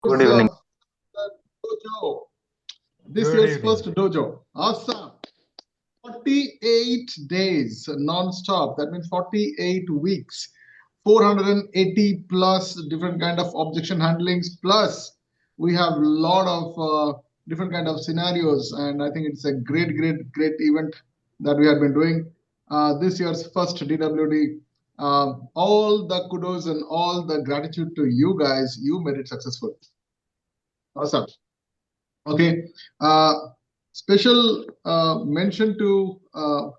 Good evening. Dojo. This year's first dojo. Awesome. 48 days non-stop. That means 48 weeks. 480 plus different kind of objection handlings. Plus, we have a lot of different kind of scenarios. And I think it's a great event that we have been doing. This year's first DWD. All the kudos and all the gratitude to you guys. You made it successful. Awesome. Okay. Special mention to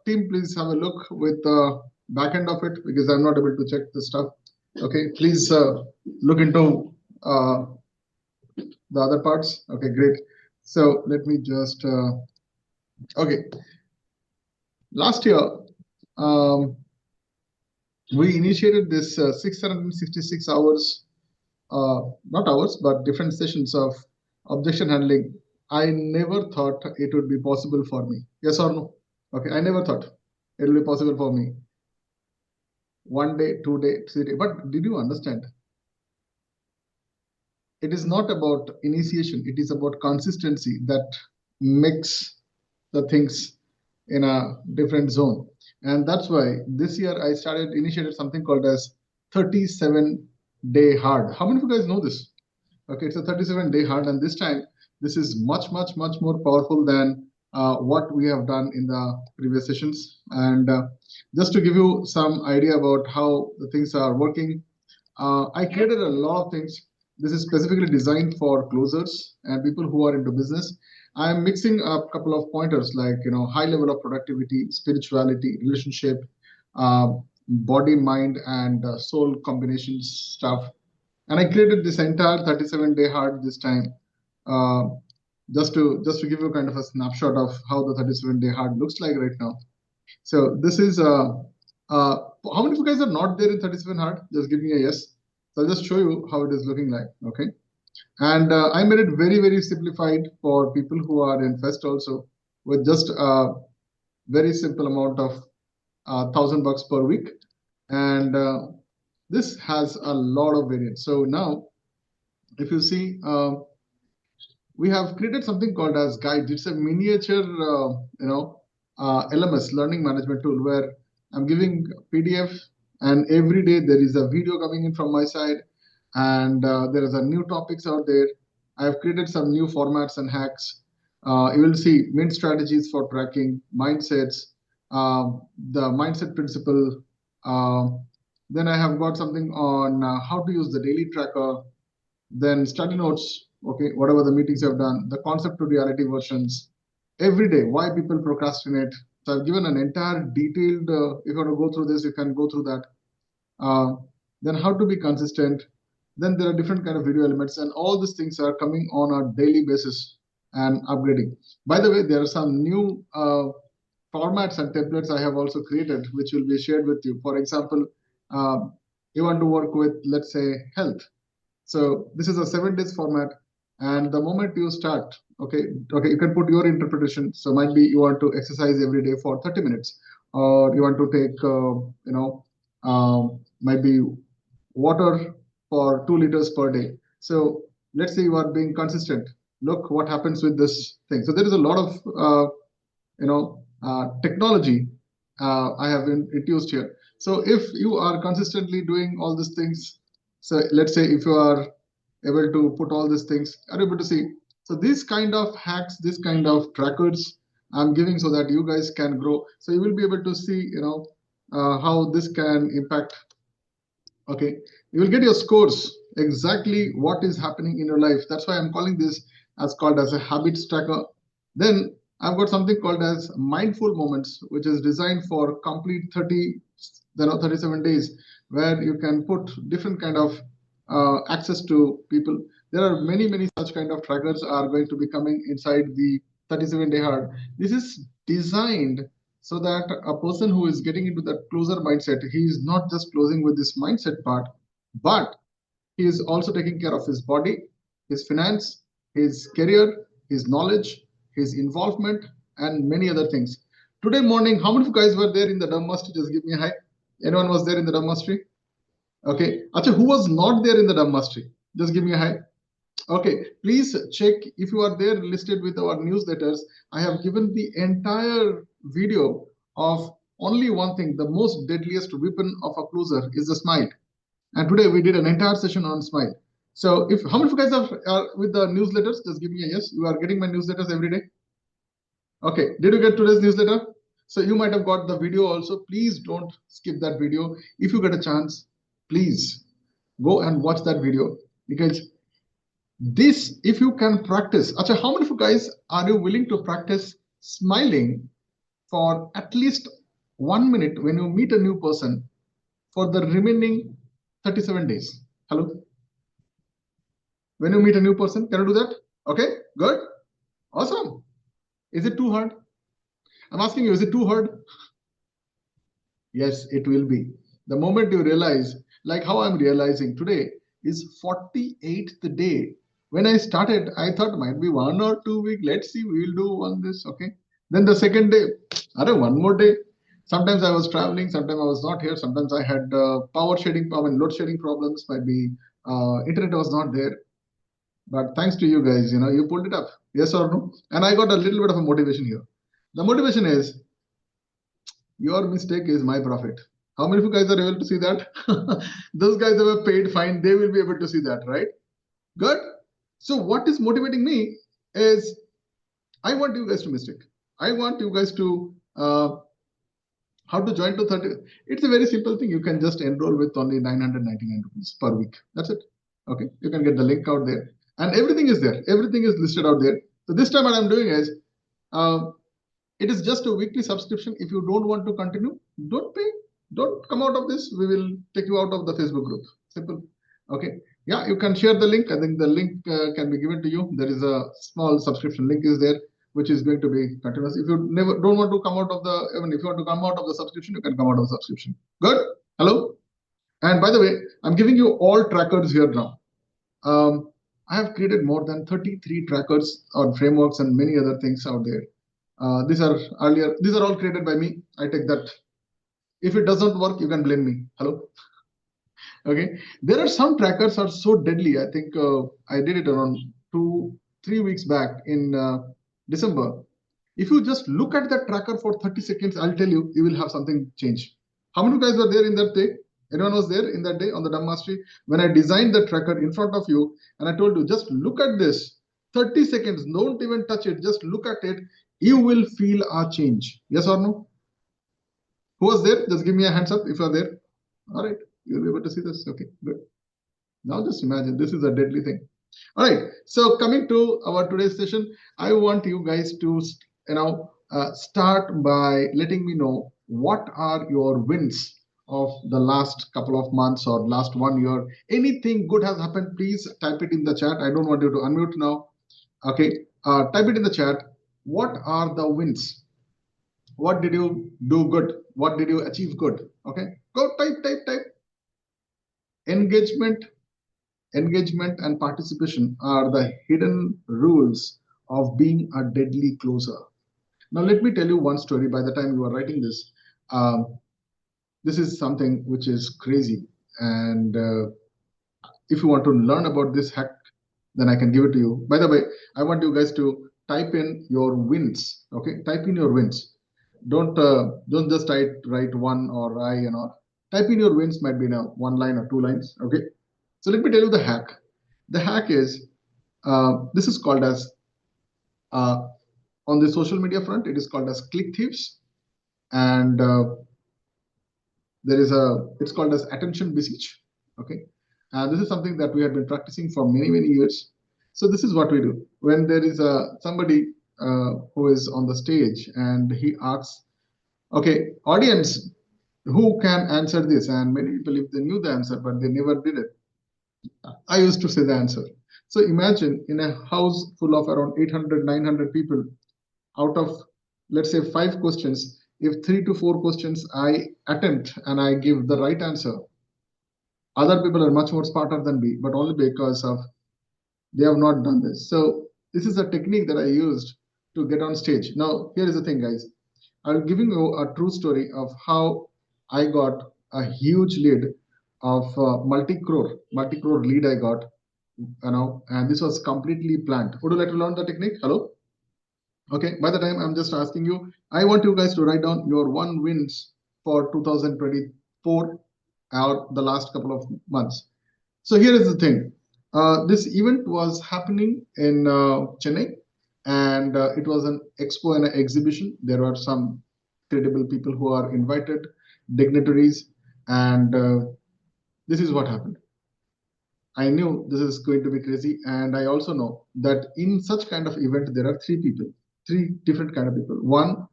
team. Please have a look with the back end of it because I'm not able to check the stuff. Okay. Please look into the other parts. Okay. Great. So let me just. Okay. Last year, we initiated this 666 hours, not hours, but different sessions of objection handling. I never thought it would be possible for me. Yes or no? Okay, I never thought it will be possible for me. 1 day, 2 day, 3 day. But did you understand? It is not about initiation. It is about consistency that makes the things in a different zone. And that's why this year I initiated something called as 37-day hard. How many of you guys know this? Okay, it's a 37-day hard, and this time this is much more powerful than what we have done in the previous sessions. And just to give you some idea about how the things are working, I created a lot of things. This is specifically designed for closers and people who are into business. I'm mixing a couple of pointers like high level of productivity, spirituality, relationship, body, mind, and soul combinations stuff. And I created this entire 37-day hard this time, just to give you kind of a snapshot of how the 37-day hard looks like right now. So this is how many of you guys are not there in 37 hard? Just give me a yes. So I'll just show you how it is looking like. Okay. And I made it very simplified for people who are in Fest also, with just a very simple amount of $1,000 per week. And this has a lot of variants. So now, if you see, we have created something called as Guide. It's a miniature, LMS, learning management tool, where I'm giving PDF, and every day there is a video coming in from my side, and there is a new topics out there. I've created some new formats and hacks. You will see mint strategies for tracking, mindsets, the mindset principle. Then I have got something on how to use the daily tracker, then study notes, okay, whatever the meetings you have done, the concept to reality versions, every day, why people procrastinate. So I've given an entire detailed, if you want to go through this, you can go through that. Then how to be consistent. Then there are different kind of video elements, and all these things are coming on a daily basis and upgrading. By the way, there are some new formats and templates I have also created, which will be shared with you. For example, you want to work with, let's say, health. So this is a 7 days format, and the moment you start, okay, you can put your interpretation. So might be you want to exercise every day for 30 minutes, or you want to take, might be water for 2 liters per day. So let's say you are being consistent. Look what happens with this thing. So there is a lot of, technology I have introduced here. So if you are consistently doing all these things, so let's say if you are able to put all these things, are able to see. So these kind of hacks, this kind of trackers I'm giving so that you guys can grow. So you will be able to see, how this can impact. Okay, you will get your scores, exactly what is happening in your life. That's why I'm calling this as called as a habits tracker. Then I've got something called as mindful moments, which is designed for complete 37 days, where you can put different kind of access to people. There are many such kind of trackers are going to be coming inside the 37-day hard. This is designed so that a person who is getting into that closer mindset, he is not just closing with this mindset part, but he is also taking care of his body, his finance, his career, his knowledge, his involvement, and many other things. Today morning, how many of you guys were there in the Dhamma Mastery? Just give me a hi. Anyone was there in the Dhamma Mastery? Okay. Acha, who was not there in the Dhamma Mastery? Just give me a hi. Okay, please check if you are there listed with our newsletters. I have given the entire video of only one thing. The most deadliest weapon of a closer is the smile. And today we did an entire session on smile. So if how many of you guys are with the newsletters? Just give me a yes. You are getting my newsletters every day. Okay, did you get today's newsletter? So you might have got the video also. Please don't skip that video. If you get a chance, please go and watch that video, because this, if you can practice. Acha, how many of you guys are you willing to practice smiling for at least 1 minute when you meet a new person for the remaining 37 days? Hello? When you meet a new person, can you do that? Okay, good, awesome. Is it too hard? I'm asking you, is it too hard? Yes, it will be. The moment you realize, like how I'm realizing today is 48th day. When I started, I thought might be 1 or 2 weeks. Let's see, we'll do one this, okay? Then the second day, one more day. Sometimes I was traveling, sometimes I was not here, sometimes I had load shedding problems, might be internet was not there. But thanks to you guys, you pulled it up. Yes or no? And I got a little bit of a motivation here. The motivation is, your mistake is my profit. How many of you guys are able to see that? Those guys who have paid fine, they will be able to see that, right? Good. So what is motivating me is, I want you guys to mistake. I want you guys to how to join to 30. It's a very simple thing. You can just enroll with only 999 rupees per week. That's it. Okay. You can get the link out there, and everything is there. Everything is listed out there. So this time what I'm doing is, it is just a weekly subscription. If you don't want to continue, don't pay. Don't come out of this. We will take you out of the Facebook group. Simple. Okay. Yeah, you can share the link. I think the link can be given to you. There is a small subscription link is there, which is going to be continuous. If you don't want to come out of the, if you want to come out of the subscription, you can come out of the subscription. Good. Hello. And by the way, I'm giving you all trackers here now. I have created more than 33 trackers or frameworks and many other things out there. These are all created by me. I take that. If it doesn't work, you can blame me. Hello. Okay. There are some trackers are so deadly. I think I did it around 2-3 weeks back in December. If you just look at that tracker for 30 seconds, I'll tell you, you will have something change. How many of you guys were there in that day? Anyone was there in that day on the Dumb Mastery? When I designed the tracker in front of you, and I told you, just look at this. 30 seconds, don't even touch it. Just look at it. You will feel a change. Yes or no? Who was there? Just give me a hands up if you are there. All right. You'll be able to see this. Okay, good. Now just imagine, this is a deadly thing. All right. So coming to our today's session, I want you guys to start by letting me know what are your wins of the last couple of months or last 1 year. Anything good has happened, please type it in the chat. I don't want you to unmute now. Okay, type it in the chat. What are the wins? What did you do good? What did you achieve good? Okay, go type. Engagement and participation are the hidden rules of being a deadly closer. Now, let me tell you one story. By the time you are writing this, this is something which is crazy. And if you want to learn about this hack, then I can give it to you. By the way, I want you guys to type in your wins. Okay, type in your wins. Don't just write one or I and all. Type in your wins, might be now 1 line or 2 lines. Okay. So let me tell you the hack. The hack is, this is called as, on the social media front, it is called as click thieves. And it's called as attention beseech. Okay. And this is something that we have been practicing for many, many years. So this is what we do. When there is somebody who is on the stage and he asks, okay, audience, who can answer this? And many people, if they knew the answer, but they never did it, I used to say the answer. So imagine in a house full of around 800, 900 people, out of, let's say, 5 questions, if 3 to 4 questions I attempt and I give the right answer, other people are much more smarter than me, but only because of they have not done this. So this is a technique that I used to get on stage. Now, here is the thing, guys. I'm giving you a true story of how I got a huge lead of multi-crore lead I got and this was completely planned. Would you like to learn the technique? Hello? Okay, by the time I'm just asking you, I want you guys to write down your 1 wins for 2024 or the last couple of months. So here is the thing. This event was happening in Chennai, and it was an expo and an exhibition. There were some credible people who are invited, dignitaries, and this is what happened. I knew this is going to be crazy, and I also know that in such kind of event there are three different kind of people. One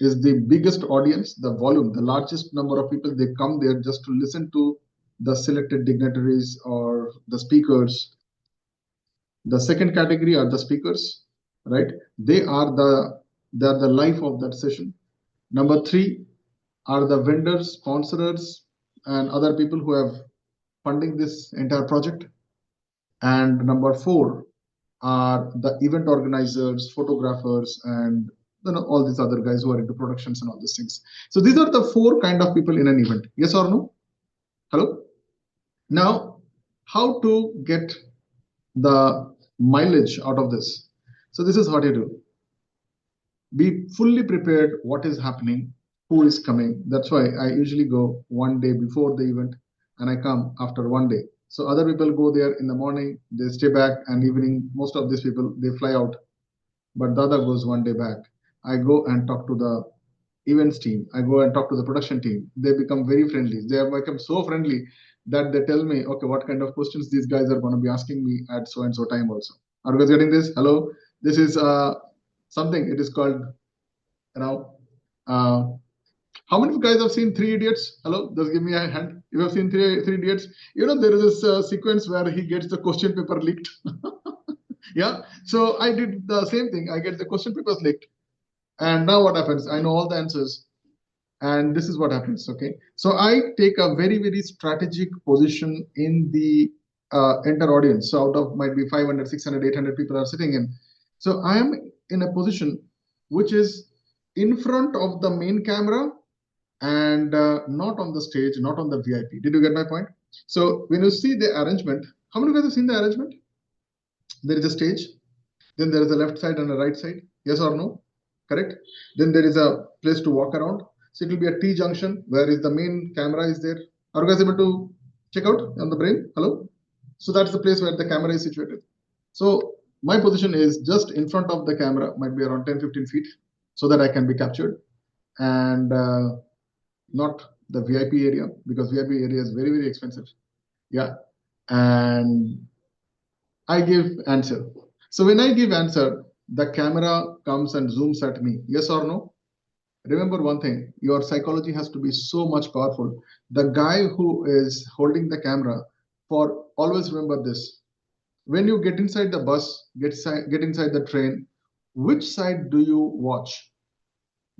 is the biggest audience, the volume, the largest number of people. They come there just to listen to the selected dignitaries or the speakers. The second category are the speakers, right? They're the life of that session. Number three are the vendors, sponsors, and other people who have funding this entire project. And number four are the event organizers, photographers, and all these other guys who are into productions and all these things. So these are the four kind of people in an event. Yes or no? Hello? Now, how to get the mileage out of this? So this is what you do. Be fully prepared what is happening, who is coming. That's why I usually go 1 day before the event and I come after 1 day. So other people go there in the morning, they stay back, and evening, most of these people, they fly out. But Dada goes 1 day back. I go and talk to the events team. I go and talk to the production team. They become very friendly. They have become so friendly that they tell me, okay, what kind of questions these guys are going to be asking me at so and so time also. Are you guys getting this? Hello? This is something, it is called, how many of you guys have seen Three Idiots? Hello, just give me a hand. You have seen Three Idiots? There is this sequence where he gets the question paper leaked. Yeah, so I did the same thing. I get the question papers leaked. And now what happens? I know all the answers. And this is what happens, okay? So I take a very, very strategic position in the entire audience. So out of might be 500, 600, 800 people are sitting in. So I am in a position which is in front of the main camera and not on the stage, not on the VIP. Did you get my point? So when you see the arrangement, how many of you guys have seen the arrangement? There is a stage, then there is a left side and a right side. Yes or no? Correct? Then there is a place to walk around. So it will be a T junction where is the main camera is there. Are you guys able to check out on the brain? Hello? So that's the place where the camera is situated. So my position is just in front of the camera, might be around 10-15 feet, so that I can be captured, and not the VIP area, because VIP area is very, very expensive. Yeah. And I give answer. So when I give answer, the camera comes and zooms at me. Yes or no? Remember one thing, your psychology has to be so much powerful. The guy who is holding the camera, always remember this. When you get inside the bus, get inside the train, which side do you watch?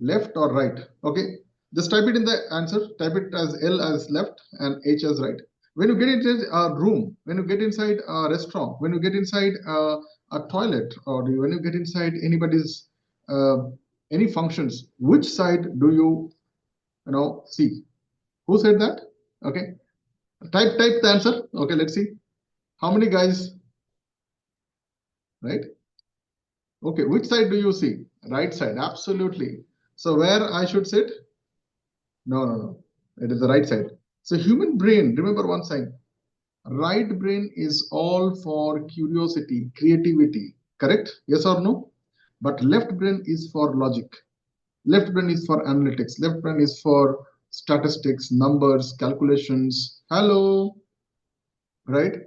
Left or right? Okay. Just type it in the answer. Type it as L as left and H as right. When you get inside a room, when you get inside a restaurant, when you get inside a toilet, or when you get inside anybody's any functions, which side do you see? Who said that? Okay. Type the answer. Okay, let's see. How many guys? Right? Okay, which side do you see? Right side, absolutely. So where I should sit? No. It is the right side. So human brain, remember one thing. Right brain is all for curiosity, creativity, correct? Yes or no? But left brain is for logic. Left brain is for analytics. Left brain is for statistics, numbers, calculations. Hello, right?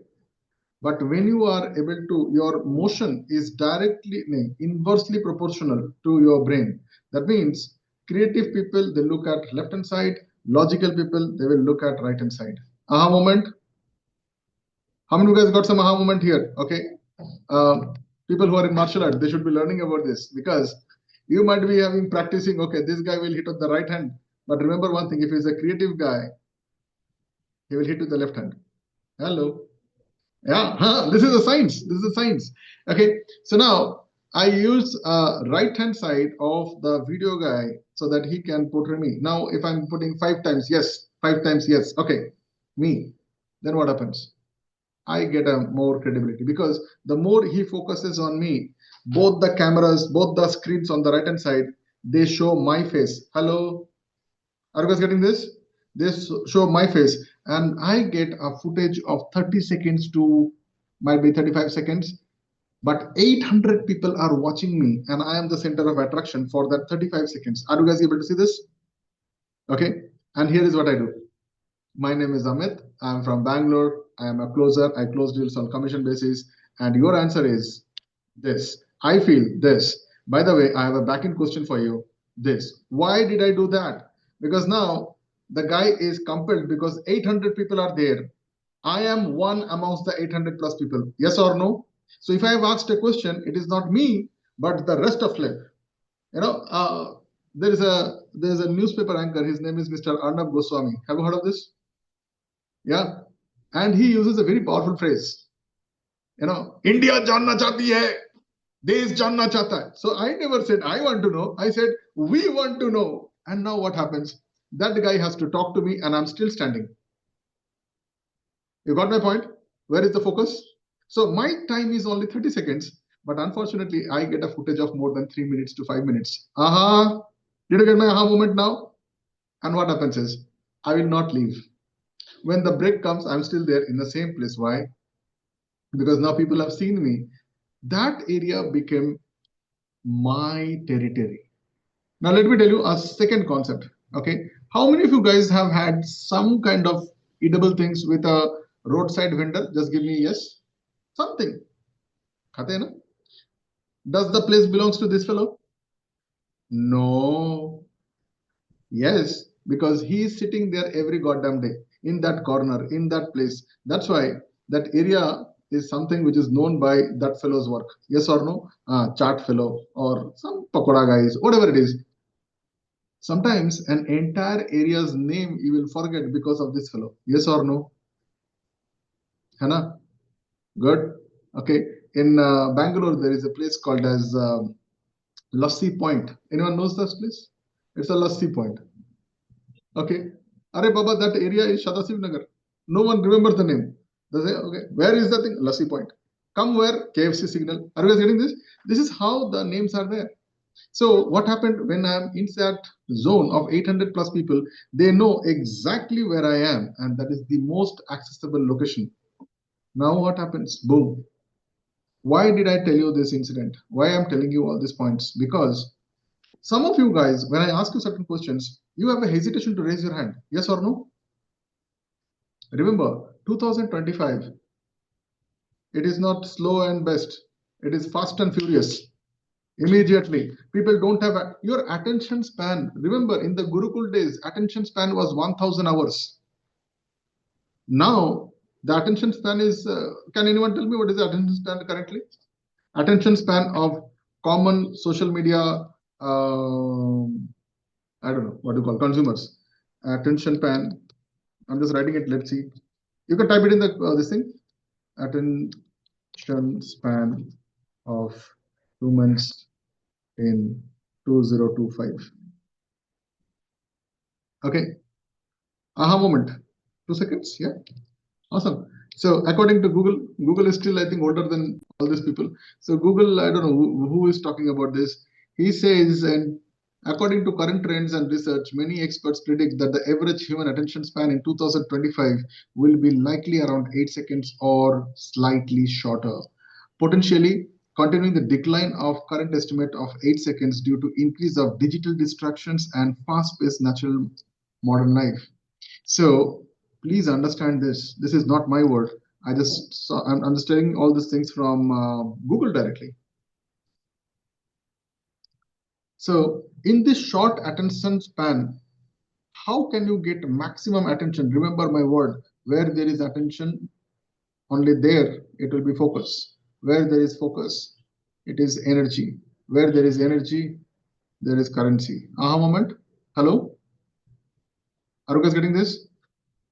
But when you are able to, your motion is inversely proportional to your brain. That means creative people, they look at left hand side. Logical people, they will look at right hand side. Aha moment. How many of you guys got some aha moment here? Okay. People who are in martial arts, they should be learning about this, because you might be having practicing, okay, this guy will hit with the right hand. But remember one thing, if he's a creative guy, he will hit with the left hand. Hello. Yeah, this is a science. This is a science. Okay. So now I use right hand side of the video guy so that he can portray me. Now, if I'm putting 5 times yes, 5 times yes. Okay. Me. Then what happens? I get a more credibility, because the more he focuses on me, both the cameras, both the screens on the right hand side, they show my face. Hello, are you guys getting this? They show my face, and I get a footage of 30 seconds to might be 35 seconds, but 800 people are watching me, and I am the center of attraction for that 35 seconds. Are you guys able to see this? Okay, and here is what I do. My name is Amit. I'm from Bangalore. I am a closer. I close deals on commission basis. And your answer is this. I feel this. By the way, I have a back end question for you. This. Why did I do that? Because now the guy is compelled, because 800 people are there. I am one amongst the 800 plus people. Yes or no? So if I have asked a question, it is not me, but the rest of life. You know, there is a newspaper anchor. His name is Mr. Arnab Goswami. Have you heard of this? Yeah, and he uses a very powerful phrase. India जानना चाहती है, देश जानना चाहता है. So I never said I want to know. I said we want to know. And now what happens? That guy has to talk to me, and I'm still standing. You got my point? Where is the focus? So my time is only 30 seconds, but unfortunately, I get a footage of more than 3 minutes to 5 minutes. Aha! Did you get my aha moment now? And what happens is, I will not leave. When the break comes, I'm still there in the same place. Why? Because now people have seen me. That area became my territory. Now, let me tell you a second concept. Okay. How many of you guys have had some kind of edible things with a roadside vendor? Just give me yes. Something. Khate hai na? Does the place belongs to this fellow? No. Yes, because he is sitting there every goddamn day in that corner, in that place. That's why that area is something which is known by that fellow's work. Yes or no? Chart fellow or some pakoda guys, whatever it is. Sometimes an entire area's name you will forget because of this fellow. Yes or no? Hana? Good. Okay. In Bangalore, there is a place called as Lassi Point. Anyone knows this place? It's a Lassi Point. Okay. Are Baba, that area is Shadasiv Nagar. No one remembers the name. They say, okay, where is the thing? Lassi Point. Come where? KFC signal. Are you guys getting this? This is how the names are there. So what happened when I'm in that zone of 800 plus people, they know exactly where I am, and that is the most accessible location. Now what happens? Boom. Why did I tell you this incident? Why I'm telling you all these points? Because some of you guys, when I ask you certain questions, you have a hesitation to raise your hand. Yes or no? Remember, 2025, it is not slow and best. It is fast and furious. Immediately, people don't have your attention span. Remember, in the Gurukul days, attention span was 1000 hours. Now, the attention span is, can anyone tell me what is the attention span currently? Attention span of common social media, I don't know what you call consumers. Attention span. I'm just writing it. Let's see. You can type it in the this thing. Attention span of humans in 2025. Okay. Aha moment. 2 seconds. Yeah. Awesome. So according to Google, Google is still, I think, older than all these people. So Google, I don't know who is talking about this. He says, and according to current trends and research, many experts predict that the average human attention span in 2025 will be likely around 8 seconds or slightly shorter, potentially continuing the decline of current estimate of 8 seconds due to increase of digital distractions and fast-paced natural modern life. So please understand this. This is not my word. I'm just telling all these things from Google directly. So in this short attention span, how can you get maximum attention? Remember my word, where there is attention, only there it will be focus. Where there is focus, it is energy. Where there is energy, there is currency. Aha moment. Hello? Are you guys getting this?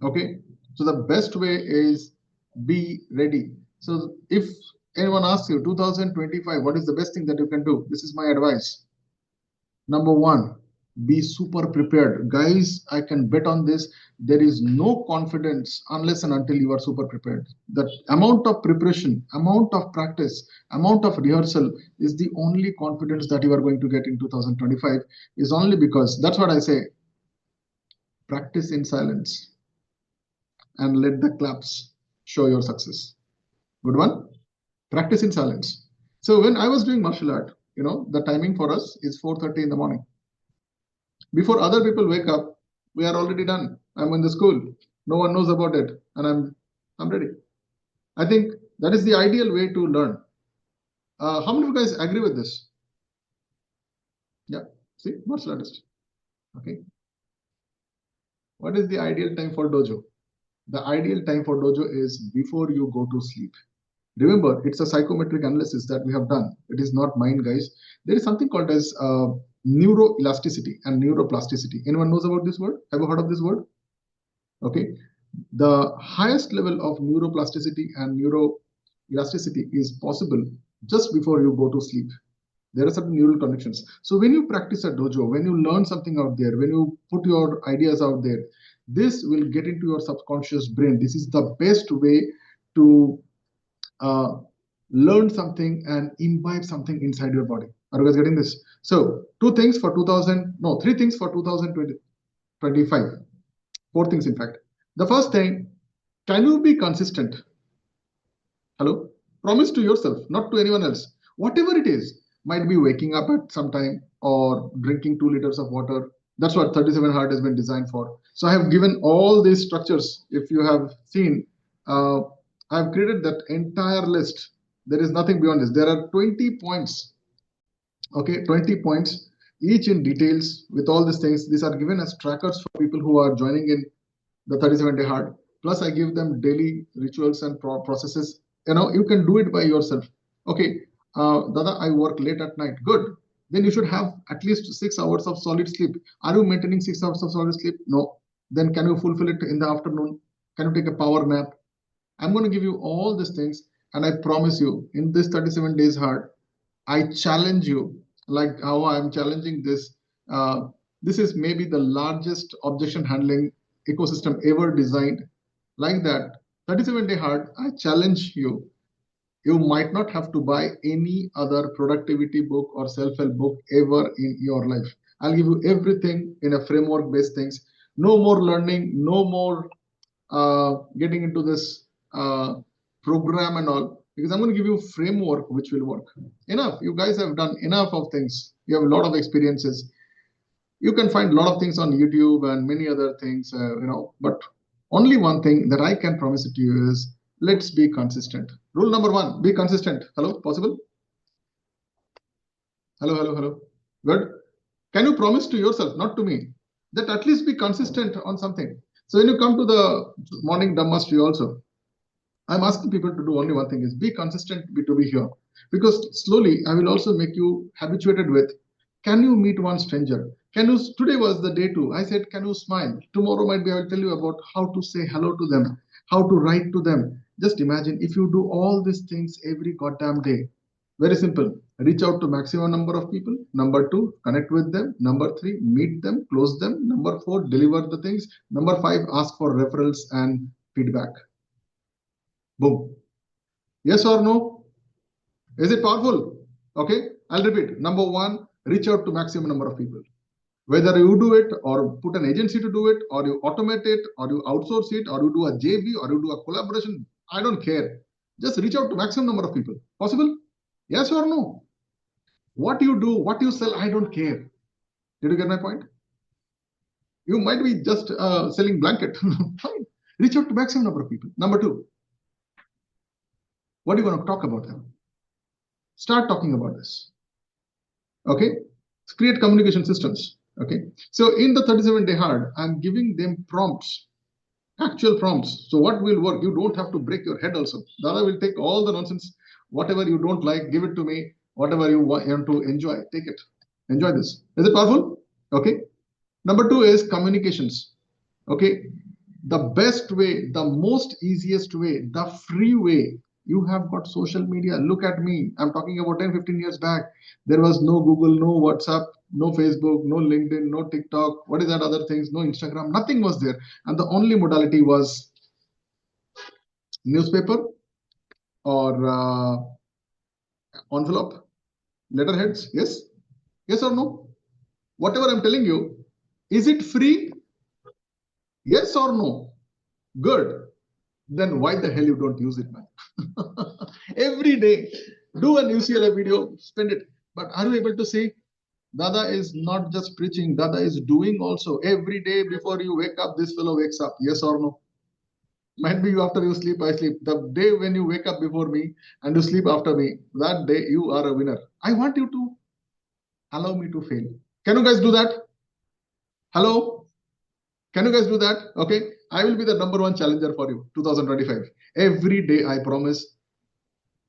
Okay. So the best way is be ready. So if anyone asks you 2025, what is the best thing that you can do? This is my advice. Number one, be super prepared. Guys, I can bet on this. There is no confidence unless and until you are super prepared. The amount of preparation, amount of practice, amount of rehearsal is the only confidence that you are going to get in 2025, is only because, that's what I say, practice in silence and let the claps show your success. Good one. Practice in silence. So when I was doing martial art, the timing for us is 4:30 in the morning. Before other people wake up, we are already done. I'm in the school. No one knows about it, and I'm ready. I think that is the ideal way to learn. How many of you guys agree with this? Yeah. See, martial artist. Okay. What is the ideal time for dojo? The ideal time for dojo is before you go to sleep. Remember, it's a psychometric analysis that we have done. It is not mine, guys. There is something called as neuroelasticity and neuroplasticity. Anyone knows about this word? Have you heard of this word? Okay. The highest level of neuroplasticity and neuroelasticity is possible just before you go to sleep. There are certain neural connections. So when you practice a dojo, when you learn something out there, when you put your ideas out there, this will get into your subconscious brain. This is the best way to learn something and imbibe something inside your body. Are you guys getting this? So three things for 2025. Four things, in fact. The first thing, can you be consistent? Hello? Promise to yourself, not to anyone else. Whatever it is, might be waking up at some time or drinking 2 liters of water. That's what 37 Hard has been designed for. So I have given all these structures. If you have seen, I've created that entire list. There is nothing beyond this. There are 20 points. Okay, 20 points, each in details with all these things. These are given as trackers for people who are joining in the 37-day hard. Plus, I give them daily rituals and processes. You can do it by yourself. Okay, Dada, I work late at night. Good. Then you should have at least 6 hours of solid sleep. Are you maintaining 6 hours of solid sleep? No. Then can you fulfill it in the afternoon? Can you take a power nap? I'm going to give you all these things, and I promise you, in this 37 days hard, I challenge you, like how I'm challenging this. This is maybe the largest objection handling ecosystem ever designed. Like that, 37-day hard, I challenge you. You might not have to buy any other productivity book or self-help book ever in your life. I'll give you everything in a framework-based things. No more learning, no more getting into this program and all, because I'm going to give you a framework which will work. Enough. You guys have done enough of things. You have a lot of experiences. You can find a lot of things on YouTube and many other things, but only one thing that I can promise it to you is, let's be consistent. Rule number 1, be consistent. Hello, possible? Hello. Good. Can you promise to yourself, not to me, that at least be consistent on something? So when you come to the morning Dhammastery also, I'm asking people to do only one thing, is be consistent to be here. Because slowly I will also make you habituated with, can you meet one stranger? Today was the day 2. I said, can you smile? Tomorrow might be, I will tell you about how to say hello to them, how to write to them. Just imagine if you do all these things every goddamn day. Very simple. Reach out to maximum number of people. Number 2, connect with them. Number 3, meet them, close them. Number 4, deliver the things. Number 5, ask for referrals and feedback. Boom. Yes or no? Is it powerful? Okay, I'll repeat. Number 1, reach out to maximum number of people. Whether you do it or put an agency to do it, or you automate it, or you outsource it, or you do a JV, or you do a collaboration, I don't care. Just reach out to maximum number of people. Possible? Yes or no? What you do, what you sell, I don't care. Did you get my point? You might be just selling blanket. Fine. Reach out to maximum number of people. Number 2, what are you going to talk about them? Start talking about this. Okay? Create communication systems. Okay? So in the 37-day hard, I'm giving them prompts, actual prompts. So what will work? You don't have to break your head also. Dada will take all the nonsense. Whatever you don't like, give it to me. Whatever you want to enjoy, take it. Enjoy this. Is it powerful? Okay. Number 2 is communications. Okay. The best way, the most easiest way, the free way You have got social media. Look at me. I'm talking about 10, 15 years back. There was no Google, no WhatsApp, no Facebook, no LinkedIn, no TikTok. What is that other things? No Instagram. Nothing was there. And the only modality was newspaper or envelope, letterheads. Yes? Yes or no? Whatever I'm telling you, is it free? Yes or no? Good. Then why the hell you don't use it, man? Every day, do an UCLA video, spend it. But are you able to see? Dada is not just preaching, Dada is doing also. Every day before you wake up, this fellow wakes up. Yes or no? Might be you after you sleep, I sleep. The day when you wake up before me and you sleep after me, that day you are a winner. I want you to allow me to fail. Can you guys do that? Hello? Can you guys do that? Okay. I will be the number one challenger for you, 2025. Every day I promise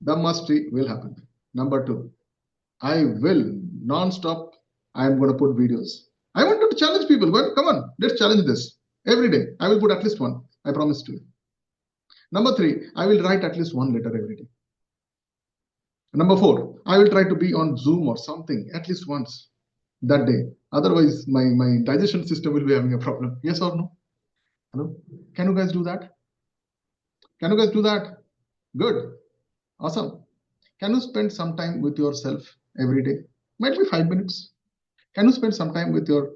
the mastery will happen. Number two, I will non-stop. I am going to put videos. I wanted to challenge people. Well, come on, let's challenge this. Every day, I will put at least one. I promise to you. Number three, I will write at least one letter every day. Number four, I will try to be on Zoom or something at least once that day. Otherwise, my digestion system will be having a problem. Yes or no? Hello? Can you guys do that? Can you guys do that? Good. Awesome. Can you spend some time with yourself every day? Might be 5 minutes. Can you spend some time with your,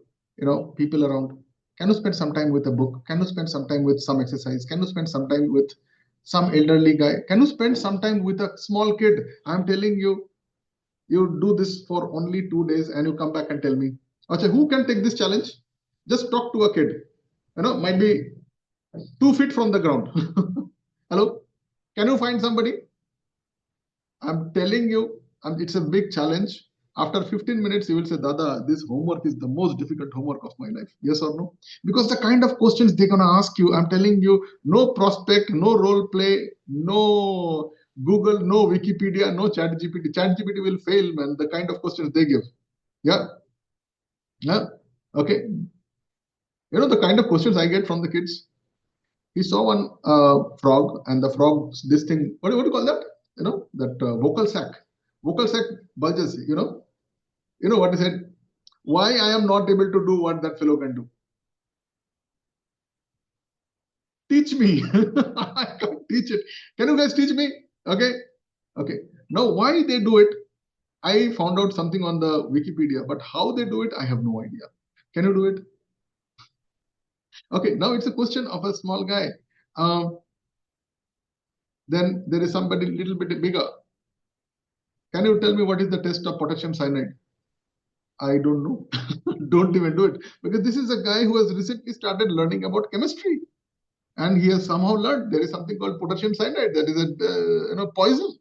people around? Can you spend some time with a book? Can you spend some time with some exercise? Can you spend some time with some elderly guy? Can you spend some time with a small kid? I'm telling you, you do this for only 2 days and you come back and tell me, okay, who can take this challenge? Just talk to a kid. Might be 2 feet from the ground. Hello? Can you find somebody? I'm telling you, it's a big challenge. After 15 minutes, you will say, Dada, this homework is the most difficult homework of my life. Yes or no? Because the kind of questions they're going to ask you, I'm telling you, no prospect, no role play, no Google, no Wikipedia, no ChatGPT. ChatGPT will fail, man, the kind of questions they give. Yeah? Yeah? Okay. The kind of questions I get from the kids. He saw one frog, and the frog, this thing, what do you call that? That vocal sac bulges. What he said? Why I am not able to do what that fellow can do? Teach me. I can't teach it. Can you guys teach me? Okay. Now, why they do it? I found out something on the Wikipedia, but how they do it, I have no idea. Can you do it? Okay. Now it's a question of a small guy. Then there is somebody a little bit bigger. Can you tell me what is the test of potassium cyanide? I don't know. Don't even do it. Because this is a guy who has recently started learning about chemistry. And he has somehow learned there is something called potassium cyanide that is a poison.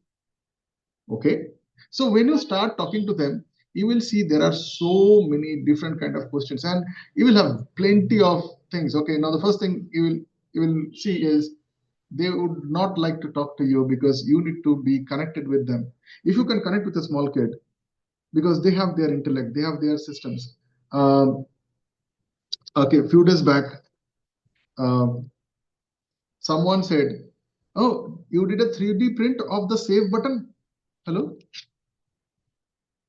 Okay. So when you start talking to them, you will see there are so many different kind of questions, and you will have plenty of things. Okay. Now the first thing you will see is they would not like to talk to you because you need to be connected with them. If you can connect with a small kid, because they have their intellect, they have their systems. Okay, a few days back, someone said, oh, you did a 3D print of the save button. Hello?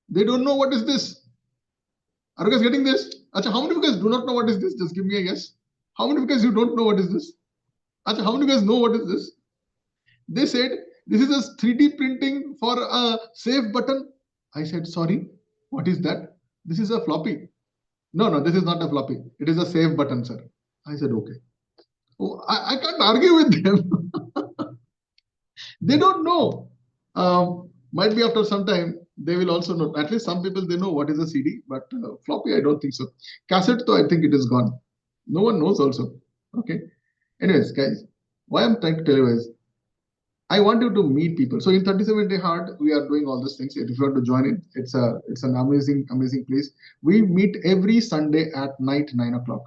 They don't know what is this. Are you guys getting this? Achha, how many of you guys do not know what is this? Just give me a yes. How many of you guys you don't know what is this? Achha, how many of you guys know what is this? They said, this is a 3D printing for a save button. I said, sorry, what is that? This is a floppy. No, this is not a floppy. It is a save button, sir. I said, okay. Oh, I can't argue with them. They don't know. Might be after some time, they will also know. At least some people, they know what is a CD, but floppy, I don't think so. Cassette, though, I think it is gone. No one knows also. Okay. Anyways, guys, why I'm trying to tell you is, I want you to meet people. So in 37-day hard, we are doing all these things. If you want to join in, it's an amazing place. We meet every Sunday at night, 9 o'clock.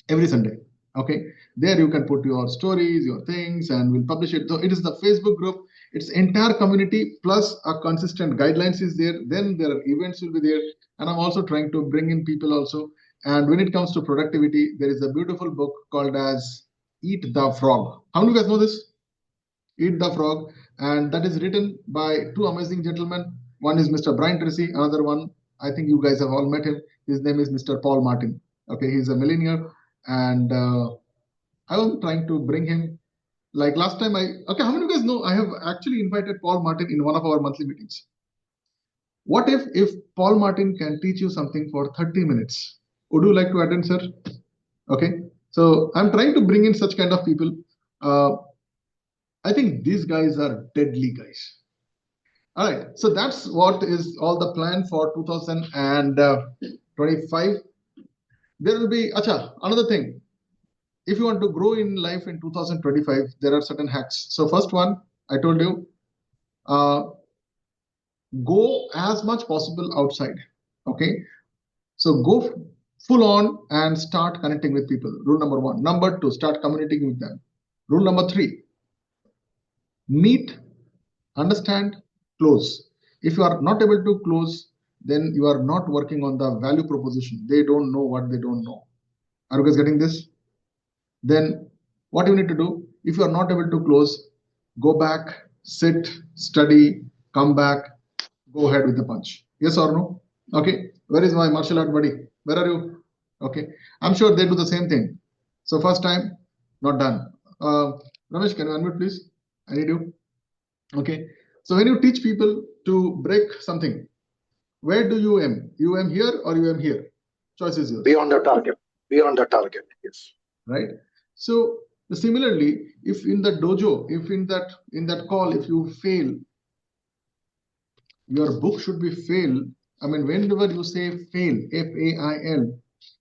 Every Sunday. Okay. There you can put your stories, your things, and we'll publish it. So it is the Facebook group. It's entire community plus a consistent guidelines is there. Then there are events will be there. And I'm also trying to bring in people also. And when it comes to productivity, there is a beautiful book called as Eat the Frog. How many of you guys know this? Eat the Frog, and that is written by two amazing gentlemen. One is Mr. Brian Tracy, another one, I think you guys have all met him. His name is Mr. Paul Martin. Okay, he's a millionaire, and I am trying to bring him. Like last time, how many of you guys know I have actually invited Paul Martin in one of our monthly meetings? What if Paul Martin can teach you something for 30 minutes? Would you like to attend, sir? Okay, so I'm trying to bring in such kind of people. I think these guys are deadly guys. All right, so that's what is all the plan for 2025. There will be, another thing. If you want to grow in life in 2025, there are certain hacks. So first one, I told you, go as much possible outside. Okay, so go full on and start connecting with people. Rule number one. Number two, start communicating with them. Rule number three, meet, understand, close. If you are not able to close, then you are not working on the value proposition. They don't know what they don't know. Are you guys getting this? Then what you need to do, if you are not able to close, go back, sit, study, come back, go ahead with the punch. Yes or no? Okay, where is my martial art buddy? Where are you? Okay, I'm sure they do the same thing. So first time, not done. Ramesh, can you unmute please? I need you. Okay, so when you teach people to break something, where do you aim? You aim here or you aim here? Choice is yours. Beyond the target. Beyond the target. Yes. Right. So similarly, if in the dojo, if in that call, if you fail, your book should be fail. I mean, whenever you say fail, FAIL,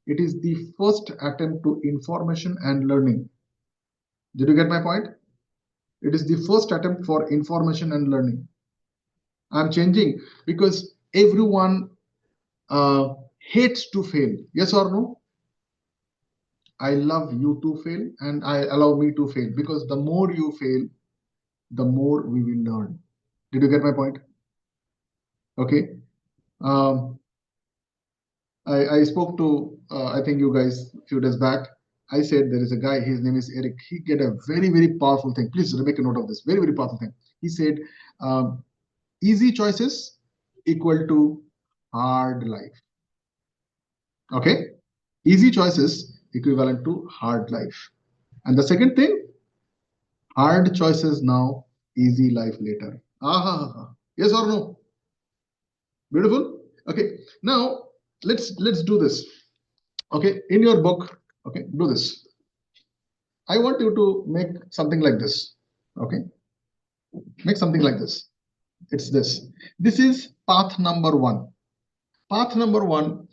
it is the first attempt to information and learning. Did you get my point? It is the first attempt for information and learning. I'm changing because everyone hates to fail. Yes or no? I love you to fail and I allow me to fail, because the more you fail, the more we will learn. Did you get my point? Okay. I spoke to, I think you guys a few days back. I said there is a guy, his name is Eric. He get a very, very powerful thing. Please make a note of this. Very, very powerful thing. He said, easy choices equal to hard life. Okay. Easy choices equivalent to hard life. And the second thing, hard choices now, easy life later. Yes or no? Beautiful. Okay. Now let's do this. Okay. In your book, okay, do this. I want you to make something like this. Okay. Make something like this. It's this. This is path number one. Path number one,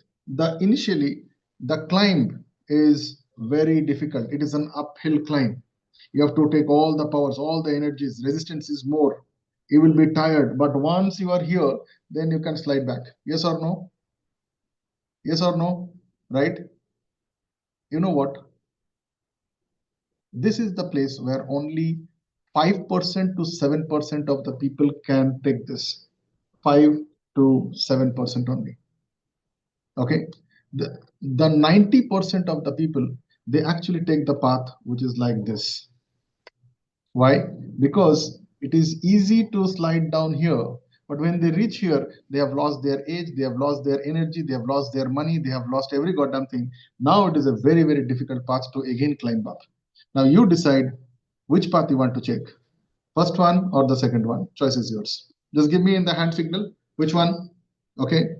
initially the climb is very difficult. It is an uphill climb. You have to take all the powers, all the energies. Resistance is more. You will be tired. But once you are here, then you can slide back. Yes or no? Yes or no? Right? You know what? This is the place where only 5% to 7% of the people can take this. 5 to 7% only. Okay. The 90% of the people, they actually take the path which is like this. Why? Because it is easy to slide down here, but when they reach here, they have lost their age, they have lost their energy, they have lost their money, they have lost every goddamn thing. Now it is a very, very difficult path to again climb up. Now you decide which path you want to check. First one or the second one. Choice is yours. Just give me in the hand signal. Which one? Okay.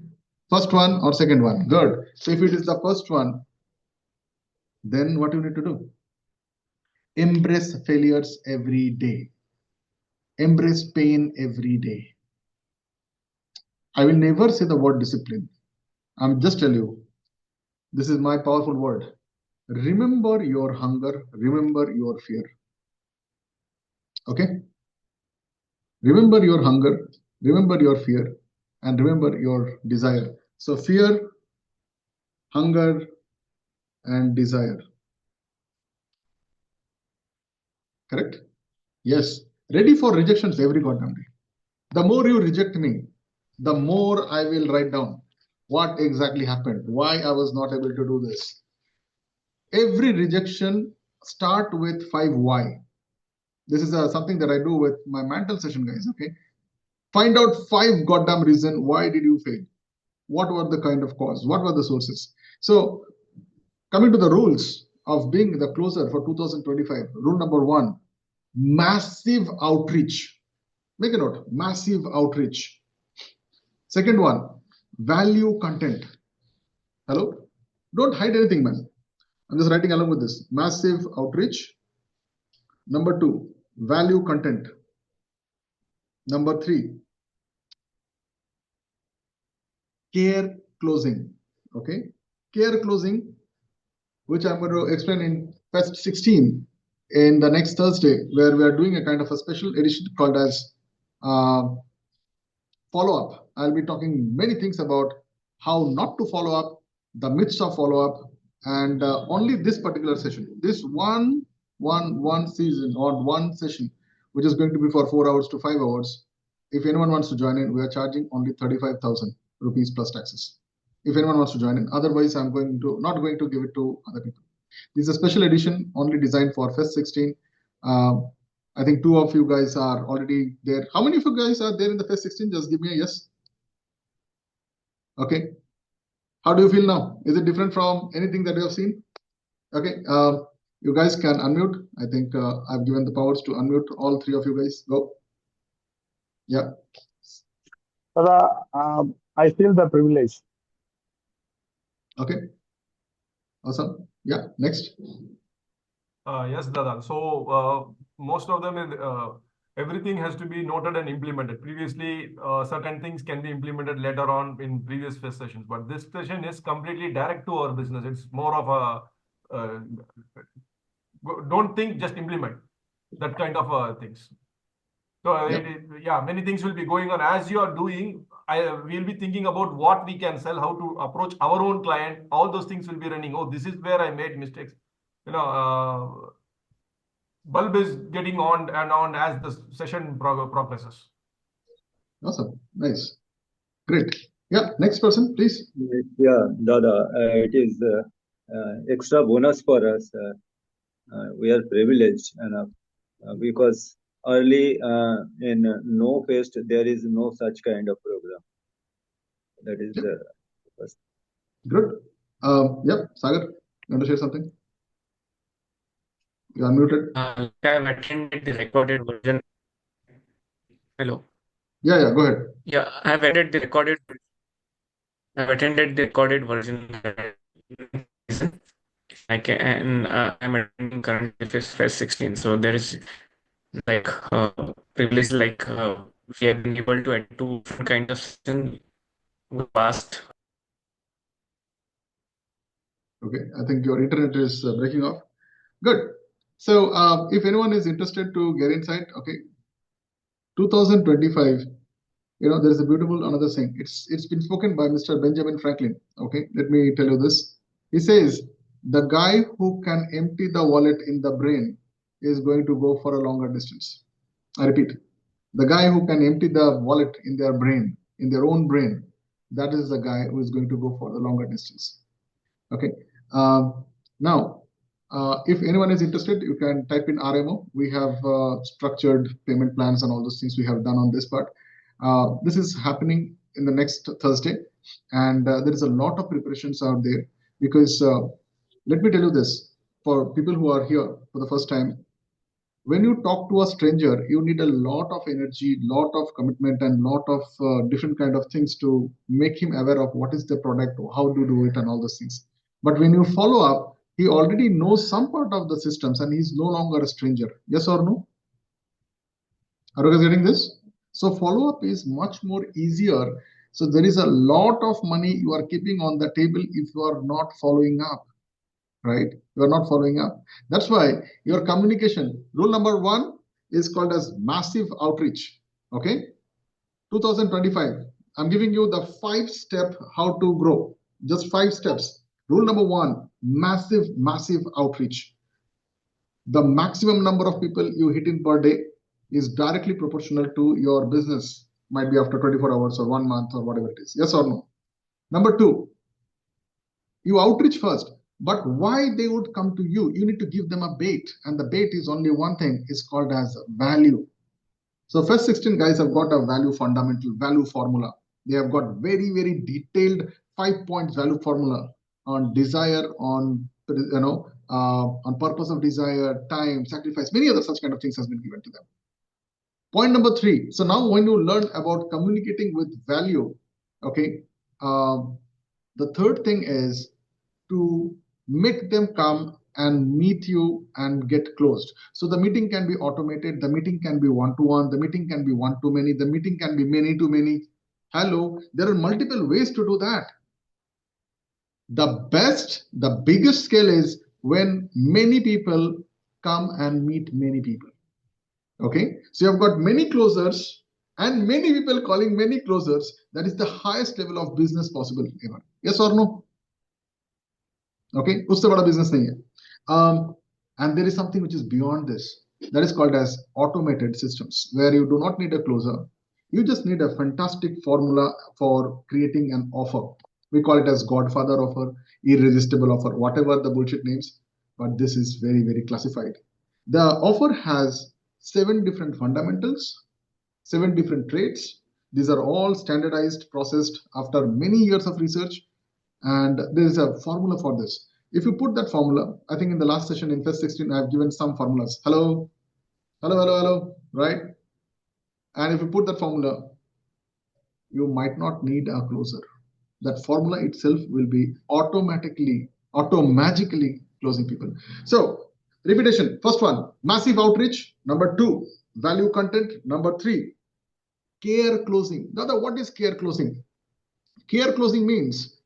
First one or second one? Good. So if it is the first one, then what you need to do? Embrace failures every day. Embrace pain every day. I will never say the word discipline. I'm just tell you, this is my powerful word. Remember your hunger, remember your fear. Okay? Remember your hunger, remember your fear, and remember your desire. So fear, hunger, and desire. Correct? Yes. Ready for rejections every goddamn day. The more you reject me, the more I will write down what exactly happened, why I was not able to do this. Every rejection start with 5 why. This is something that I do with my mental session, guys. Okay, find out 5 goddamn reason why did you fail. What were the kind of cause? What were the sources? So coming to the rules of being the closer for 2025, rule number 1, massive outreach. Make a note, massive outreach. Second one, value content. Hello? Don't hide anything, man. I'm just writing along with this. Massive outreach. Number 2, value content. Number 3, care closing. Okay? Care closing, which I'm going to explain in Fest 16 in the next Thursday, where we are doing a kind of a special edition called as follow-up. I'll be talking many things about how not to follow up, the myths of follow-up, and only this particular session, this one season or one session, which is going to be for 4 hours to 5 hours. If anyone wants to join in, we are charging only 35,000 rupees plus taxes. If anyone wants to join in, otherwise I'm not going to give it to other people. This is a special edition only designed for Fest 16. I think 2 of you guys are already there. How many of you guys are there in the Fest 16? Just give me a yes. Okay. How do you feel now? Is it different from anything that you have seen? Okay. You guys can unmute. I think I've given the powers to unmute all 3 of you guys. Go. Yeah. I feel the privilege. Okay. Awesome. Yeah. Next. Yes, Dada. So most of them is everything has to be noted and implemented. Previously, certain things can be implemented later on in previous Fest sessions, but this session is completely direct to our business. It's more of a don't think, just implement that kind of things. So yeah, many things will be going on as you are doing. We'll be thinking about what we can sell, how to approach our own client. All those things will be running. Oh, this is where I made mistakes. Bulb is getting on and on as the session progresses. Awesome. Nice. Great. Yeah. Next person, please. Yeah, Dada, it is extra bonus for us. We are privileged enough because early in no fest there is no such kind of program. That is the first. Good. Yep. Sagar, you want to share something? You are muted. I've attended the recorded version. Hello. Yeah. Go ahead. Yeah, I've attended the recorded version. I'm attending currently Fest 16. So there is like privilege, like we have been able to attend 2 different kinds of sessions with past. Okay. I think your internet is breaking off. Good. So if anyone is interested to get inside, okay, 2025, there is a beautiful another thing. It's been spoken by Mr. Benjamin Franklin. Okay, let me tell you this. He says the guy who can empty the wallet in the brain is going to go for a longer distance. I repeat, the guy who can empty the wallet in their brain, in their own brain, that is the guy who is going to go for the longer distance. Okay. Now, if anyone is interested, you can type in RMO. We have structured payment plans and all those things we have done on this part. This is happening in the next Thursday, and there is a lot of preparations out there because let me tell you this, for people who are here for the first time, when you talk to a stranger, you need a lot of energy, lot of commitment, and lot of different kind of things to make him aware of what is the product, how to do it, and all those things. But when you follow up, he already knows some part of the systems and he's no longer a stranger. Yes or no? Are you guys getting this? So follow-up is much more easier. So there is a lot of money you are keeping on the table if you are not following up, right? You are not following up. That's why your communication, rule number 1 is called as massive outreach. Okay. 2025, I'm giving you the 5-step how to grow. Just 5 steps. Rule number 1, massive outreach. The maximum number of people you hit in per day is directly proportional to your business, might be after 24 hours or 1 month or whatever it is. Yes or no? Number 2, you outreach first. But why they would come to you? You need to give them a bait, and the bait is only one thing. It's called as value. So first 16 guys have got a value fundamental, value formula. They have got very, very detailed 5 points value formula on desire, on on purpose of desire, time, sacrifice, many other such kind of things has been given to them. Point number 3. So now when you learn about communicating with value, okay, the third thing is to make them come and meet you and get closed. So the meeting can be automated, the meeting can be one-to-one, the meeting can be one-to-many, the meeting can be many-to-many. Hello, there are multiple ways to do that. The biggest scale is when many people come and meet many people. Okay, so you've got many closers and many people calling many closers. That is the highest level of business possible ever. Yes or no? Okay, usse bada business nahi hai. And there is something which is beyond this. That is called as automated systems, where you do not need a closer. You just need a fantastic formula for creating an offer. We call it as Godfather offer, irresistible offer, whatever the bullshit names. But this is very, very classified. The offer has 7 different fundamentals, 7 different traits. These are all standardized, processed after many years of research. And there is a formula for this. If you put that formula, I think in the last session in Fest 16, I've given some formulas. Hello, right? And if you put that formula, you might not need a closer. That formula itself will be automagically closing people. So repetition, first one, massive outreach. Number 2, value content. Number 3, care closing. Dada, what is care closing? Care closing means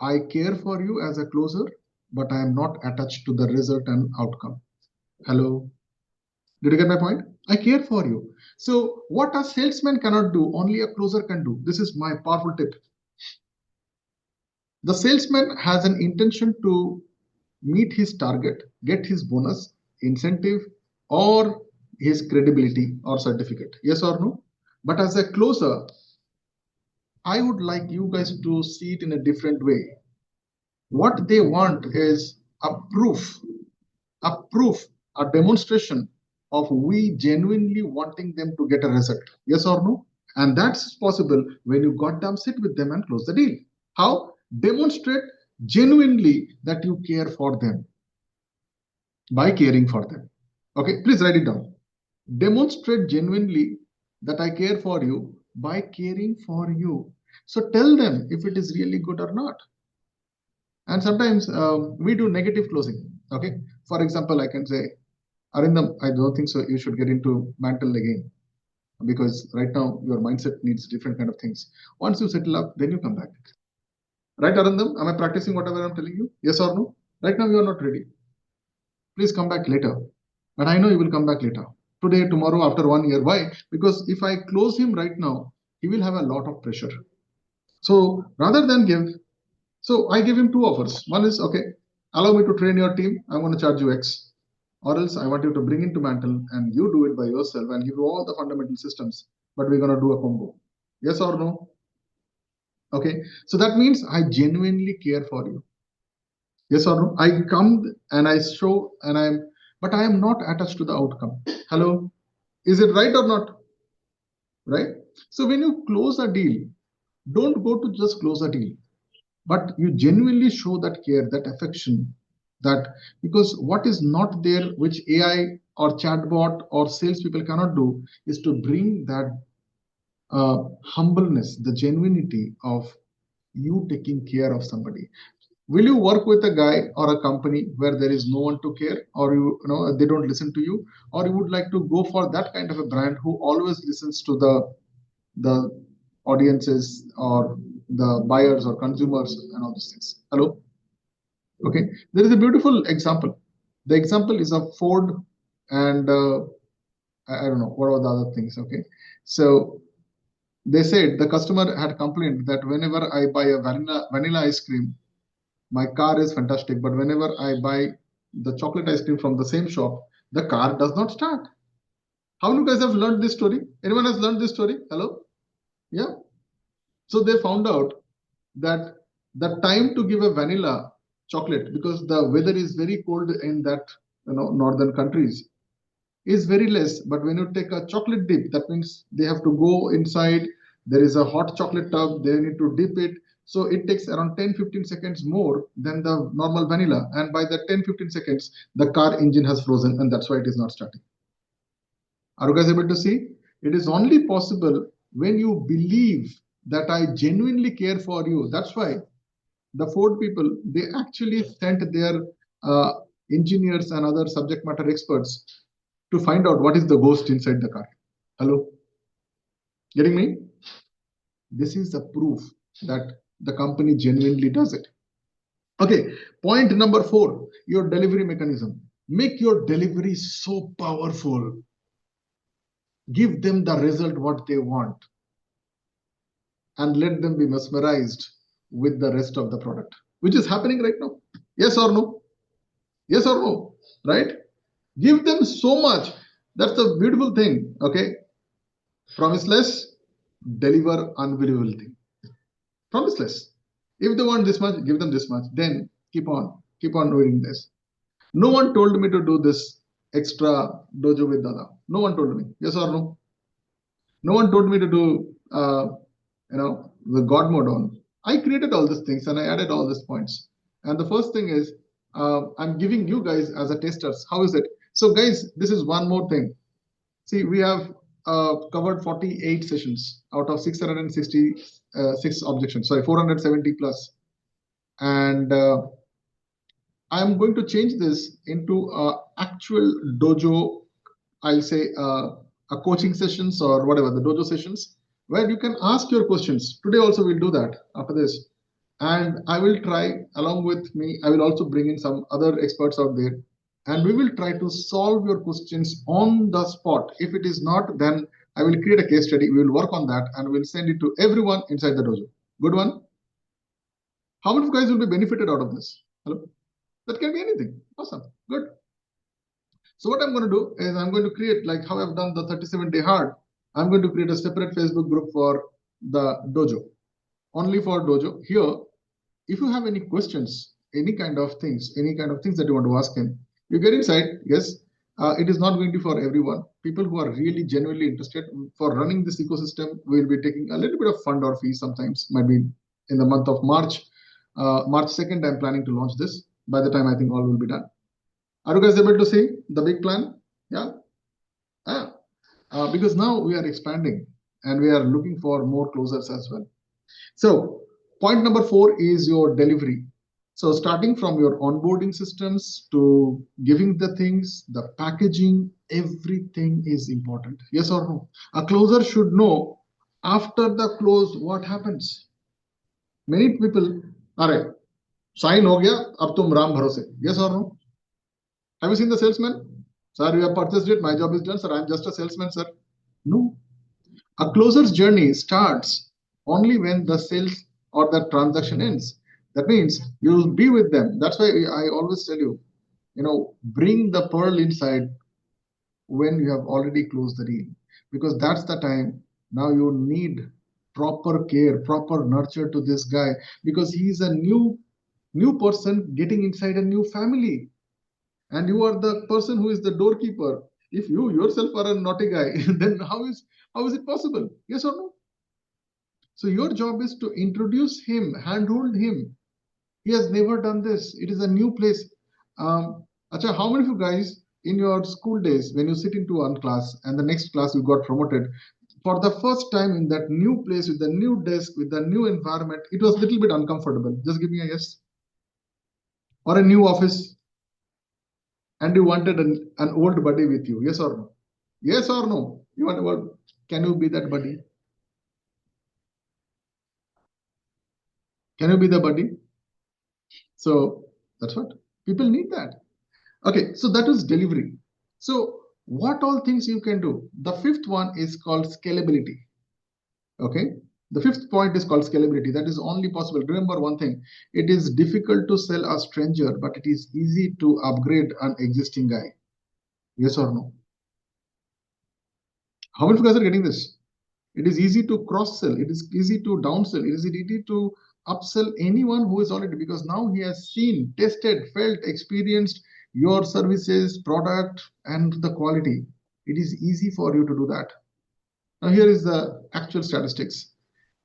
I care for you as a closer, but I am not attached to the result and outcome. Hello? Did you get my point? I care for you. So what a salesman cannot do, only a closer can do. This is my powerful tip. The salesman has an intention to meet his target, get his bonus, incentive, or his credibility or certificate. Yes or no? But as a closer, I would like you guys to see it in a different way. What they want is a proof, a demonstration of we genuinely wanting them to get a result. Yes or no? And that's possible when you got them, sit with them and close the deal. How? Demonstrate genuinely that you care for them by caring for them. Okay, please write it down. Demonstrate genuinely that I care for you by caring for you. So tell them if it is really good or not. And sometimes we do negative closing. Okay, for example, I can say, Arindam, I don't think so. You should get into Mantle again, because right now your mindset needs different kind of things. Once you settle up, then you come back. Right, Arindam? Am I practicing whatever I'm telling you? Yes or no? Right now you are not ready. Please come back later. But I know you will come back later. Today, tomorrow, after 1 year. Why? Because if I close him right now, he will have a lot of pressure. So rather than give, so I give him 2 offers. One is, okay, allow me to train your team. I'm going to charge you X. Or else I want you to bring into Mantle and you do it by yourself and give you all the fundamental systems. But we're going to do a combo. Yes or no? Okay. So that means I genuinely care for you. Yes or no? I come and I show and but I am not attached to the outcome. Hello? Is it right or not? Right? So when you close a deal, don't go to just close a deal, but you genuinely show that care, that affection, that because what is not there, which AI or chatbot or salespeople cannot do, is to bring that humbleness, the genuinity of you taking care of somebody. Will you work with a guy or a company where there is no one to care, or you know they don't listen to you, or you would like to go for that kind of a brand who always listens to the audiences or the buyers or consumers and all these things? Hello? Okay, there is a beautiful example. The example is of Ford and I don't know what are the other things. Okay, so they said the customer had complained that whenever I buy a vanilla ice cream, my car is fantastic, but whenever I buy the chocolate ice cream from the same shop, the car does not start. How many guys have learned this story? Anyone has learned this story? Hello? Yeah. So they found out that the time to give a vanilla chocolate, because the weather is very cold in that northern countries, is very less. But when you take a chocolate dip, that means they have to go inside. There is a hot chocolate tub. They need to dip it. So it takes around 10-15 seconds more than the normal vanilla. And by the 10-15 seconds, the car engine has frozen, and that's why it is not starting. Are you guys able to see? It is only possible when you believe that I genuinely care for you. That's why the Ford people, they actually sent their engineers and other subject matter experts to find out what is the ghost inside the car. Hello? Getting me? This is the proof that the company genuinely does it. Okay, point number 4, your delivery mechanism. Make your delivery so powerful. Give them the result what they want, and let them be mesmerized with the rest of the product, which is happening right now. Yes or no? Yes or no? Right? Give them so much. That's the beautiful thing. Okay. Promise less, deliver unbelievable thing. Promise less. If they want this much, give them this much. Then keep on doing this. No one told me to do this extra dojo with Dada. No one told me. Yes or no? No one told me to do the God mode on. I created all these things and I added all these points. And the first thing is I'm giving you guys as a testers. How is it? So guys, this is one more thing. See, we have covered 48 sessions out of 666 objections. Sorry, 470 plus. And I'm going to change this into actual dojo, I'll say a coaching sessions or whatever, the dojo sessions, where you can ask your questions. Today also we'll do that after this. And I will try, along with me, I will also bring in some other experts out there. And we will try to solve your questions on the spot. If it is not, then I will create a case study. We will work on that and we'll send it to everyone inside the dojo. Good one? How many of you guys will be benefited out of this? Hello? That can be anything. Awesome. Good. So what I'm going to do is I'm going to create, like how I've done the 37-day hard, I'm going to create a separate Facebook group for the dojo. Only for dojo. Here, if you have any questions, any kind of things that you want to ask him, you get inside. Yes, it is not going to be for everyone. People who are really genuinely interested for running this ecosystem, we will be taking a little bit of fund or fee sometimes, might be in the month of March. March 2nd, I'm planning to launch this. By the time I think all will be done. Are you guys able to see the big plan? Yeah. Because now we are expanding and we are looking for more closers as well. So point number 4 is your delivery. So starting from your onboarding systems to giving the things, the packaging, everything is important. Yes or no? A closer should know after the close what happens. Many people, all right, sign ho gaya, ab tum ram bharose. Yes or no? Have you seen the salesman? Sir, you have purchased it. My job is done, sir. I'm just a salesman, sir. No. A closer's journey starts only when the sales or the transaction ends. That means you'll be with them. That's why I always tell you, bring the pearl inside when you have already closed the deal. Because that's the time now you need proper care, proper nurture to this guy, because he's a new person getting inside a new family. And you are the person who is the doorkeeper. If you yourself are a naughty guy, then how is it possible? Yes or no? So your job is to introduce him, handhold him. He has never done this. It is a new place. Acha, how many of you guys in your school days, when you sit into one class and the next class you got promoted, for the first time in that new place with the new desk, with the new environment, it was a little bit uncomfortable? Just give me a yes. Or a new office. And you wanted an old buddy with you, yes or no? Yes or no? You want can you be that buddy? Can you be the buddy? So that's what people need that. Okay, so that is delivery. So what all things you can do? The 5th one is called scalability. Okay, the 5th point is called scalability. That is only possible. Remember one thing, it is difficult to sell a stranger, but it is easy to upgrade an existing guy. Yes or no? How many of you guys are getting this? It is easy to cross-sell. It is easy to downsell. It is easy to upsell anyone who is already, because now he has seen, tested, felt, experienced your services, product, and the quality. It is easy for you to do that. Now here is the actual statistics.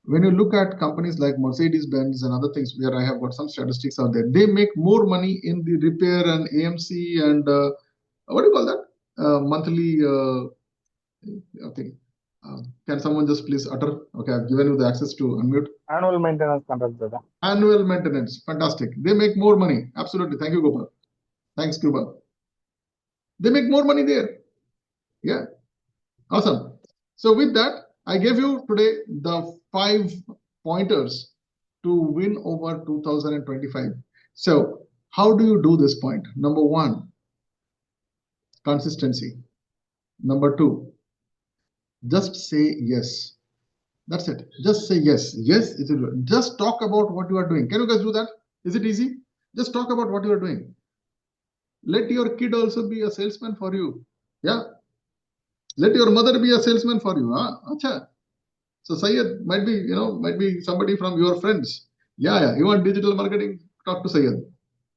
When you look at companies like Mercedes-Benz and other things, where I have got some statistics out there, they make more money in the repair and AMC and what do you call that? Monthly thing. Can someone just please utter? Okay, I've given you the access to unmute. Annual maintenance contract, Dada. Annual maintenance, fantastic. They make more money. Absolutely. Thank you, Gopal. Thanks, Krupa. They make more money there. Yeah, awesome. So with that, I gave you today the 5 pointers to win over 2025. So how do you do this point? Number 1, consistency. Number 2, just say yes. That's it. Just say yes. Yes, is it? Just talk about what you are doing. Can you guys do that? Is it easy? Just talk about what you are doing. Let your kid also be a salesman for you. Yeah. Let your mother be a salesman for you. Huh? Achha. So Syed might be somebody from your friends. Yeah. You want digital marketing? Talk to Syed.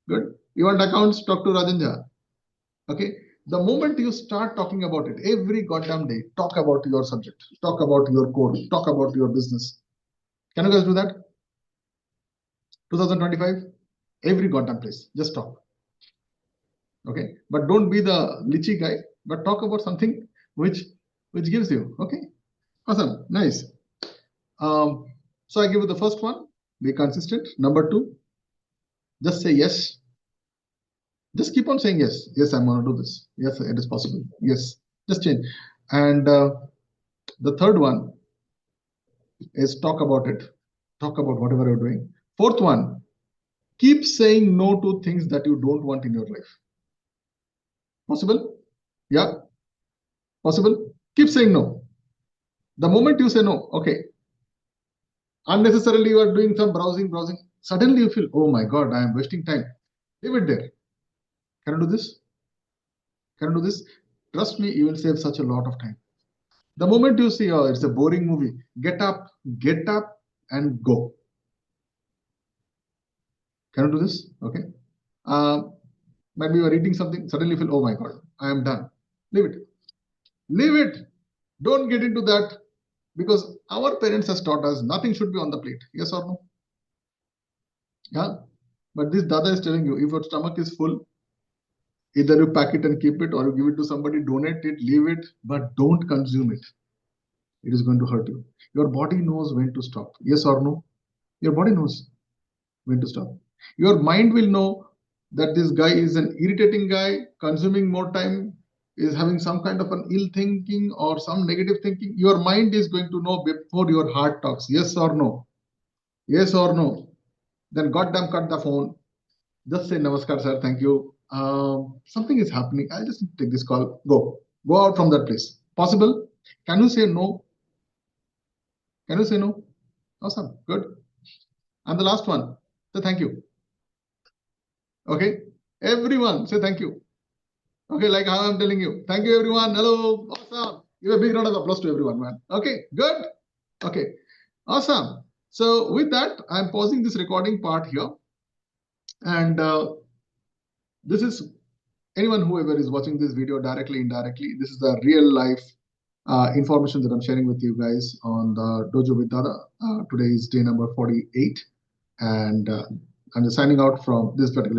Good. You want accounts? Talk to Rajanja. Okay. The moment you start talking about it, every goddamn day, talk about your subject, talk about your core, talk about your business. Can you guys do that? 2025, every goddamn place, just talk. Okay, but don't be the lychee guy, but talk about something which gives you. Okay, awesome, nice. So I give you the first one, be consistent. Number 2, just say yes. Just keep on saying yes. Yes, I'm going to do this. Yes, it is possible. Yes, just change. And the third one is talk about it. Talk about whatever you're doing. Fourth one, keep saying no to things that you don't want in your life. Possible? Yeah. Possible? Keep saying no. The moment you say no, okay, unnecessarily you are doing some browsing, suddenly you feel, oh my God, I am wasting time. Leave it there. Can I do this? Can I do this? Trust me, you will save such a lot of time. The moment you see, oh, it's a boring movie, get up and go. Can I do this? Okay. Maybe you are eating something, suddenly you feel, oh my God, I am done. Leave it. Leave it. Don't get into that, because our parents has taught us nothing should be on the plate. Yes or no? Yeah. But this Dada is telling you, if your stomach is full, either you pack it and keep it, or you give it to somebody, donate it, leave it, but don't consume it. It is going to hurt you. Your body knows when to stop. Yes or no? Your body knows when to stop. Your mind will know that this guy is an irritating guy, consuming more time, is having some kind of an ill thinking or some negative thinking. Your mind is going to know before your heart talks. Yes or no? Yes or no? Then goddamn cut the phone. Just say namaskar, sir. Thank you. Something is happening. I'll just take this call. Go out from that place. Possible? Can you say no? Can you say no? Awesome. Good. And the last one, say thank you. Okay. Everyone say thank you. Okay, like how I'm telling you. Thank you, everyone. Hello. Awesome. Give a big round of applause to everyone, man. Okay, good. Okay, awesome. So with that, I'm pausing this recording part here. And this is anyone, whoever is watching this video directly, indirectly, this is the real life information that I'm sharing with you guys on the Dojo with Dada. Today is day number 48. And I'm just signing out from this particular